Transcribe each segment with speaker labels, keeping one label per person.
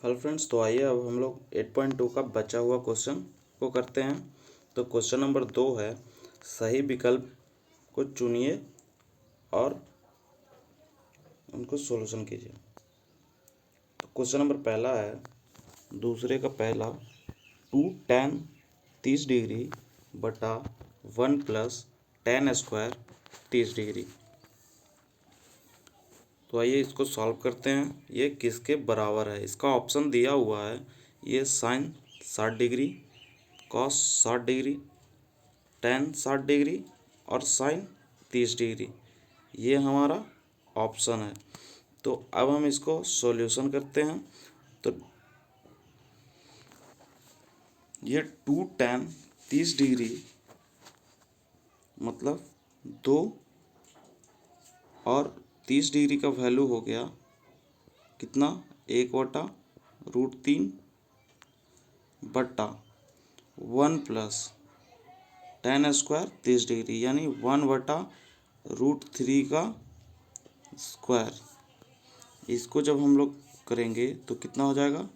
Speaker 1: Hello friends, तो आइए अब हम लोग 8.2 का बचा हुआ क्वेश्चन को करते हैं। तो क्वेश्चन नंबर 2 है, सही विकल्प को चुनिए और उनको सॉल्यूशन कीजिए। तो क्वेश्चन नंबर पहला है, दूसरे का पहला 2 tan 30 डिग्री बटा 1 प्लस tan स्क्वायर 30 डिग्री। तो आइए इसको सॉल्व करते हैं। ये किसके बराबर है? इसका ऑप्शन दिया हुआ है, ये sine 60 degree, cos 60 degree, tan 60 degree और साइन 30 डिग्री। ये हमारा ऑप्शन है। तो अब हम इसको सॉल्यूशन करते हैं। तो ये 2 tan 30 डिग्री मतलब 2 और 30 डिग्री का वैल्यू हो गया कितना, 1/√3 बटा 1 प्लस tan स्क्वायर 30 डिग्री यानी 1/√3 का स्क्वायर। इसको जब हम लोग करेंगे तो कितना हो जाएगा,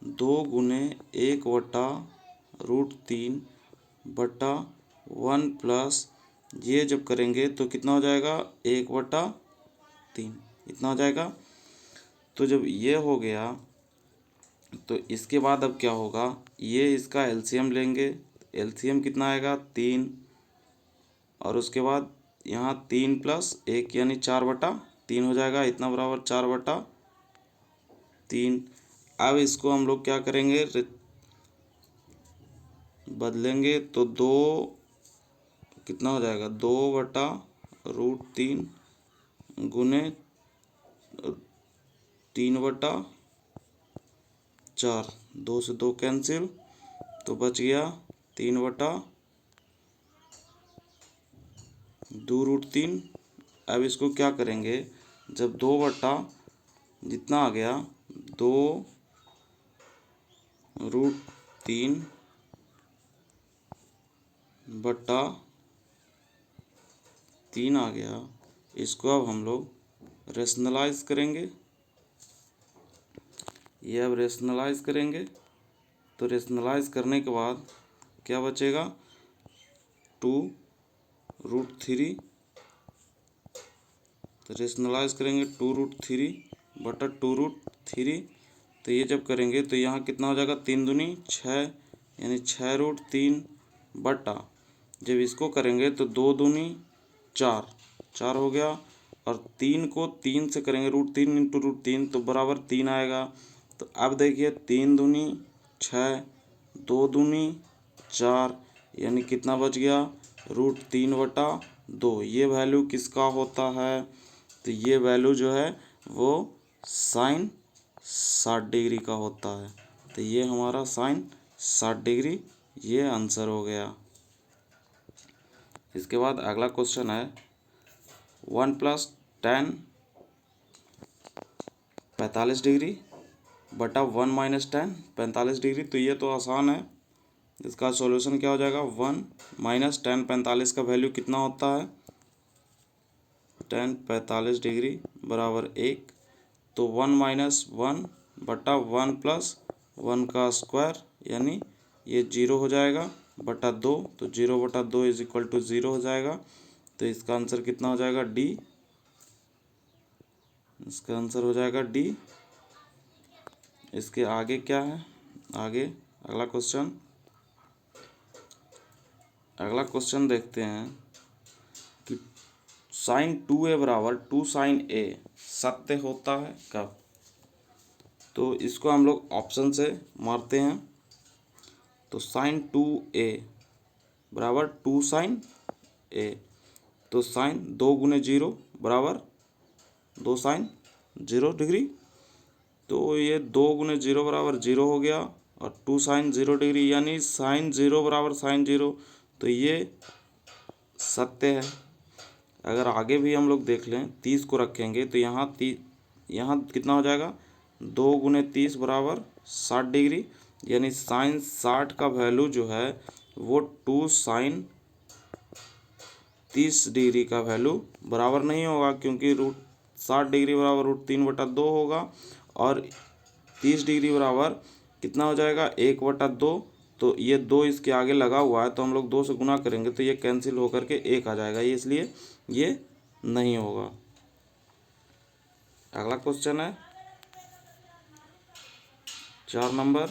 Speaker 1: 2 गुने 1/√3 बटा 1 प्लस, ये जब करेंगे तो कितना हो जाएगा, 1/3 इतना हो जाएगा। तो जब ये हो गया तो इसके बाद अब क्या होगा, ये इसका एलसीएम लेंगे। एलसीएम कितना आएगा, 3, और उसके बाद यहाँ 3 प्लस 1 यानी 4/3 हो जाएगा, इतना बराबर 4/3। अब इसको हम लोग क्या करेंगे, बदलेंगे तो 2 कितना हो जाएगा, 2/√3 गुने 3/4, 2 से 2 कैंसिल, तो बच गया 3/2√3। अब इसको क्या करेंगे, जब 2 बटा जितना आ गया 2√3 बटा 3 आ गया, इसको अब हम लोग रेशनलाइज करेंगे। ये अब रेशनलाइज करेंगे तो रेशनलाइज करने के बाद क्या बचेगा, 2√3, तो रेशनलाइज करेंगे 2√3 बटा 2√3। तो ये जब करेंगे तो यहाँ कितना हो जाएगा, 3 दूनी 6 यानी 6√3 बटा, जब इसको करेंगे तो 2 दूनी 4, 4 हो गया, और 3 को 3 से करेंगे √3 इंटू √3 तो बराबर 3 आएगा। तो अब देखिए 3 दूनी 6, 2 दूनी 4 यानी कितना बच गया, √3/2। ये वैल्यू किसका होता है, तो ये वैल्यू जो है वो साइन 60 डिग्री का होता है। तो ये हमारा साइन 60 डिग्री ये आंसर हो गया। इसके बाद अगला क्वेश्चन है, 1 प्लस tan 45 डिग्री बटा 1 माइनस tan 45 डिग्री। तो ये तो आसान है, इसका सॉल्यूशन क्या हो जाएगा, 1 माइनस tan 45 का वैल्यू कितना होता है, tan 45 डिग्री बराबर 1, तो 1 माइनस 1 बटा 1 प्लस 1 का स्क्वायर यानी ये 0 हो जाएगा बटा 2, तो 0/2 इज इक्वल टू 0 हो जाएगा। तो इसका आंसर कितना हो जाएगा, डी। इसका आंसर हो जाएगा डी। इसके आगे क्या है, आगे अगला क्वेश्चन देखते हैं कि साइन 2a बराबर 2 साइन a सत्य होता है कब। तो इसको हम लोग ऑप्शन से मारते हैं। तो साइन 2a बराबर 2 साइन a, तो साइन 2 गुने 0 बराबर 2 साइन 0 डिग्री। तो ये 2 गुने 0 बराबर 0 हो गया, और 2 साइन 0 डिग्री यानी साइन 0 बराबर साइन 0, तो ये सत्य है। अगर आगे भी हम लोग देख लें, 30 को रखेंगे तो यहाँ कितना हो जाएगा, 2 गुने 30 बराबर 60 डिग्री, यानी साइन 60 का वैल्यू जो है वो 2 साइन 30 डिग्री का वैल्यू बराबर नहीं होगा, क्योंकि 60 डिग्री बराबर √3/2 होगा, और 30 डिग्री बराबर कितना हो जाएगा 1/2। तो ये 2 इसके आगे लगा हुआ है तो हम लोग 2 से गुना करेंगे तो ये कैंसिल होकर के 1 आ जाएगा, ये इसलिए ये नहीं होगा। अगला क्वेश्चन है 4 नंबर,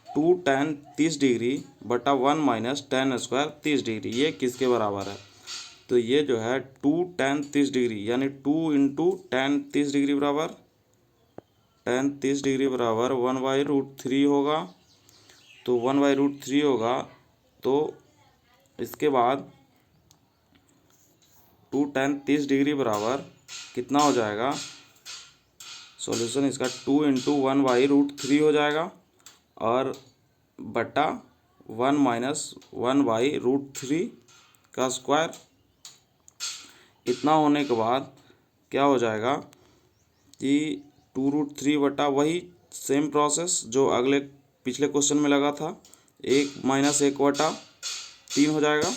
Speaker 1: 2 tan 30 डिग्री बटा 1 माइनस tan स्क्वायर 30 डिग्री, ये किसके बराबर है? तो ये जो है 2 tan 30 डिग्री यानी 2 इंटू tan 30 डिग्री बराबर tan 30 डिग्री बराबर 1/√3 होगा। तो 1/√3 होगा तो इसके बाद 2 tan 30 डिग्री बराबर कितना हो जाएगा? सॉल्यूशन इसका 2 इंटू 1/√3 हो जाएगा और बटा 1 माइनस 1/√3 का स्क्वायर। इतना होने के बाद क्या हो जाएगा कि 2√3 बटा वही सेम प्रोसेस जो अगले पिछले क्वेश्चन में लगा था, 1 माइनस 1/3 हो जाएगा।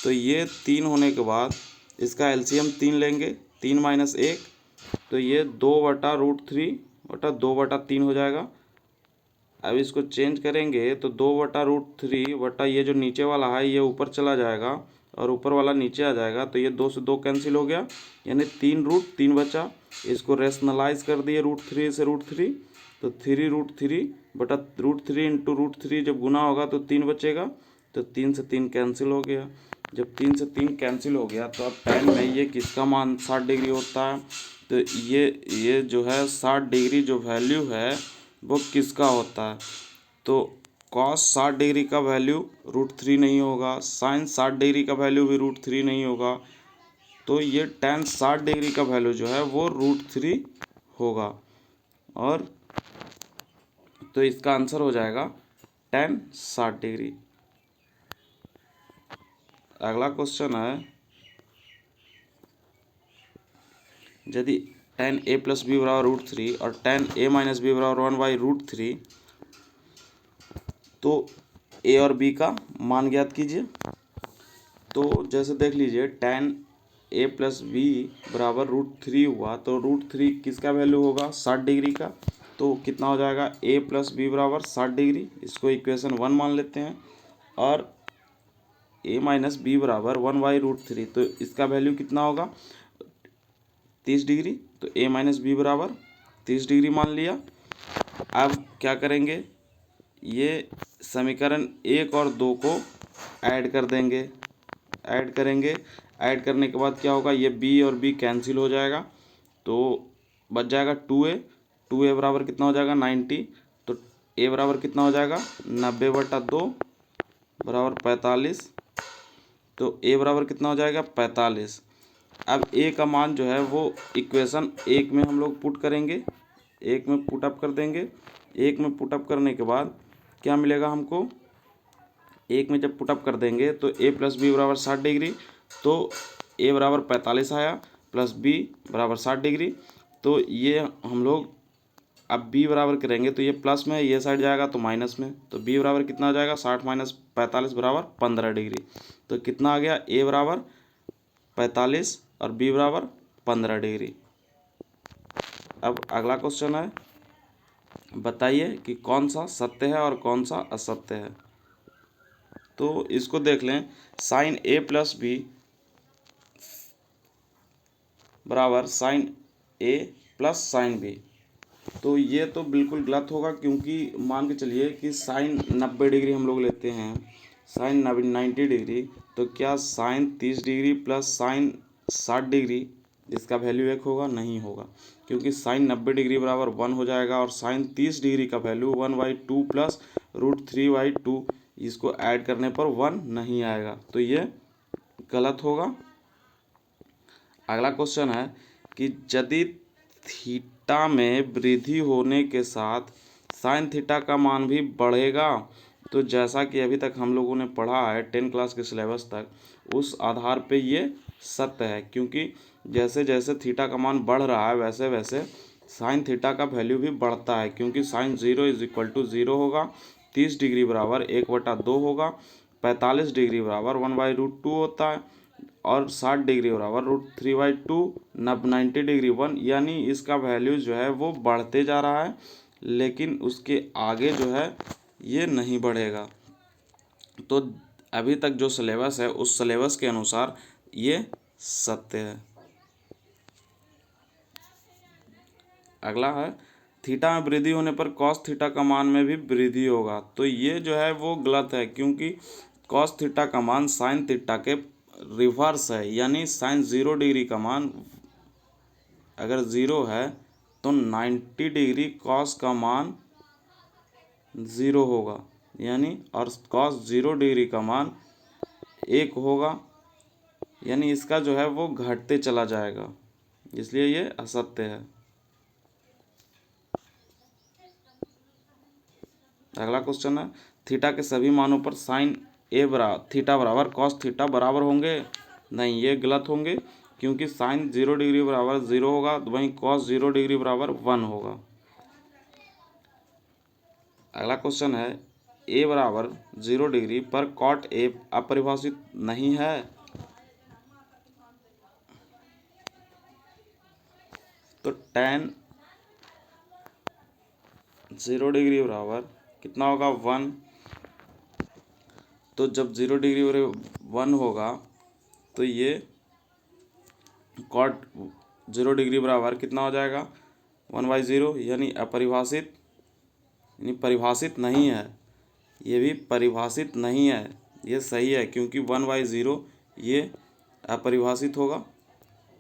Speaker 1: तो ये 3 होने के बाद इसका एलसीएम 3 लेंगे, 3 माइनस 1, तो ये 2/√3 बटा 2/3 हो जाएगा। अब इसको चेंज करेंगे तो 2/√3 बटा ये जो नीचे वाला है ये ऊपर चला जाएगा और ऊपर वाला नीचे आ जाएगा, तो ये 2 से 2 कैंसिल हो गया, यानी 3√3 बचा। इसको रेशनलाइज कर दिए √3 से √3, तो 3√3 बटा √3 इंटू √3 जब गुना होगा तो 3 बचेगा, तो 3 से 3 कैंसिल हो गया। जब 3 से 3 कैंसिल हो गया तो अब tan में ये किसका मान 60 डिग्री होता है? तो ये जो है 60 डिग्री जो वैल्यू है वो किसका होता है? तो cos 60 डिग्री का वैल्यू √3 नहीं होगा, sin 60 डिग्री का वैल्यू भी √3 नहीं होगा, तो ये tan 60 डिग्री का वैल्यू जो है वो √3 होगा। और तो इसका आंसर हो जाएगा tan 60 डिग्री। अगला क्वेश्चन है, यदि tan a प्लस बी बराबर √3 और tan a माइनस बी बराबर 1/√3, तो a और b का मान ज्ञात कीजिए। तो जैसे देख लीजिए tan a प्लस बी बराबर √3 हुआ, तो √3 किसका वैल्यू होगा? 60 डिग्री का। तो कितना हो जाएगा a प्लस बी बराबर 60 डिग्री, इसको इक्वेशन 1 मान लेते हैं। और a माइनस बी बराबर 1/√3, तो इसका वैल्यू कितना होगा? 30 डिग्री। तो a माइनस बी बराबर 30 डिग्री मान लिया। अब क्या करेंगे, ये समीकरण 1 और 2 को ऐड कर देंगे, ऐड करेंगे। ऐड करने के बाद क्या होगा, ये b और b कैंसिल हो जाएगा, तो बच जाएगा 2a। 2a बराबर कितना हो जाएगा 90, तो a बराबर कितना हो जाएगा 90/2 बराबर 45। तो a बराबर कितना हो जाएगा 45। अब a का मान जो है वो इक्वेशन 1 में हम लोग पुट करेंगे, 1 में पुटअप कर देंगे। 1 में पुटअप करने के बाद क्या मिलेगा हमको, 1 में जब पुटअप कर देंगे तो a प्लस बी बराबर 60 डिग्री, तो a बराबर 45 आया प्लस b बराबर 60 डिग्री। तो ये हम लोग अब b बराबर करेंगे तो ये प्लस में, ये साइड जाएगा तो माइनस में, तो b बराबर कितना हो जाएगा 60 माइनस 45 बराबर 15 डिग्री। तो कितना आ गया, a बराबर 45 और b बराबर 15 डिग्री। अब अगला क्वेश्चन है, बताइए कि कौन सा सत्य है और कौन सा असत्य है। तो इसको देख लें, साइन a प्लस बी बराबर sine a plus sine b, तो ये तो बिल्कुल गलत होगा, क्योंकि मान के चलिए कि साइन 90 डिग्री हम लोग लेते हैं, साइन 90 डिग्री, तो क्या sine 30 degree plus sine 60 degree इसका वैल्यू 1 होगा? नहीं होगा, क्योंकि साइन 90 डिग्री बराबर 1 हो जाएगा और साइन 30 डिग्री का वैल्यू 1/2 प्लस √3/2, इसको ऐड करने पर 1 नहीं आएगा, तो ये गलत होगा। अगला क्वेश्चन है कि यदि थीटा में वृद्धि होने के साथ साइन थीटा का मान भी बढ़ेगा, तो जैसा कि अभी तक हम लोगों ने पढ़ा है 10 क्लास के सिलेबस तक, उस आधार पे ये सत्य है, क्योंकि जैसे जैसे थीटा का मान बढ़ रहा है वैसे वैसे साइन थीटा का वैल्यू भी बढ़ता है, क्योंकि साइन 0 = 0 होगा, 30 डिग्री बराबर 1/2 होगा, 45 डिग्री बराबर 1/√2 होता है और 60 डिग्री बराबर √3/2, 90 डिग्री 1, यानी इसका वैल्यू जो है वो बढ़ते जा रहा है। लेकिन उसके आगे जो है ये नहीं बढ़ेगा। तो अभी तक जो सिलेबस है उस सिलेबस के अनुसार ये सत्य है। अगला है थीटा में वृद्धि होने पर कॉस थीटा का मान में भी वृद्धि होगा। तो ये जो है वो गलत है, क्योंकि कॉस थीटा का मान साइन थीटा के रिवर्स है, यानी साइन 0 डिग्री का मान अगर 0 है तो 90 डिग्री कॉस का मान 0 होगा, यानी और कॉस 0 डिग्री का मान 1 होगा, यानी इसका जो है वो घटते चला जाएगा, इसलिए ये असत्य है। अगला क्वेश्चन है थीटा के सभी मानों पर साइन थीटा बराबर कॉस थीटा बराबर होंगे। नहीं, ये गलत होंगे, क्योंकि साइन 0 डिग्री बराबर 0 होगा, वहीं कॉस 0 डिग्री बराबर 1 होगा। अगला क्वेश्चन है ए बराबर 0 डिग्री पर कॉट ए अपरिभाषित नहीं है। तो tan 0 डिग्री बराबर कितना होगा 1। तो जब 0 डिग्री बराबर 1 होगा तो ये कॉट 0 डिग्री बराबर कितना हो जाएगा 1/0, यानी अपरिभाषित, यानी परिभाषित नहीं है। ये भी परिभाषित नहीं है, ये सही है, क्योंकि 1/0 ये अपरिभाषित होगा,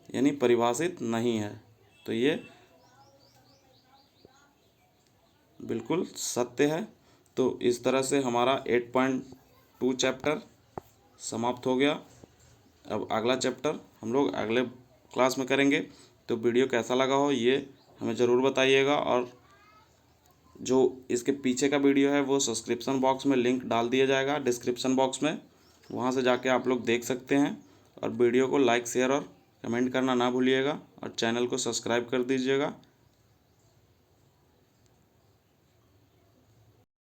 Speaker 1: यानी परिभाषित नहीं है। तो ये बिल्कुल सत्य है। तो इस तरह से हमारा 8.2 चैप्टर समाप्त हो गया। अब अगला चैप्टर हम लोग अगले क्लास में करेंगे। तो वीडियो कैसा लगा हो ये हमें ज़रूर बताइएगा, और जो इसके पीछे का वीडियो है वो सब्सक्रिप्शन बॉक्स में लिंक डाल दिया जाएगा डिस्क्रिप्शन बॉक्स में, वहाँ से जाके आप लोग देख सकते हैं। और वीडियो को लाइक शेयर और कमेंट करना ना भूलिएगा, और चैनल को सब्सक्राइब कर दीजिएगा।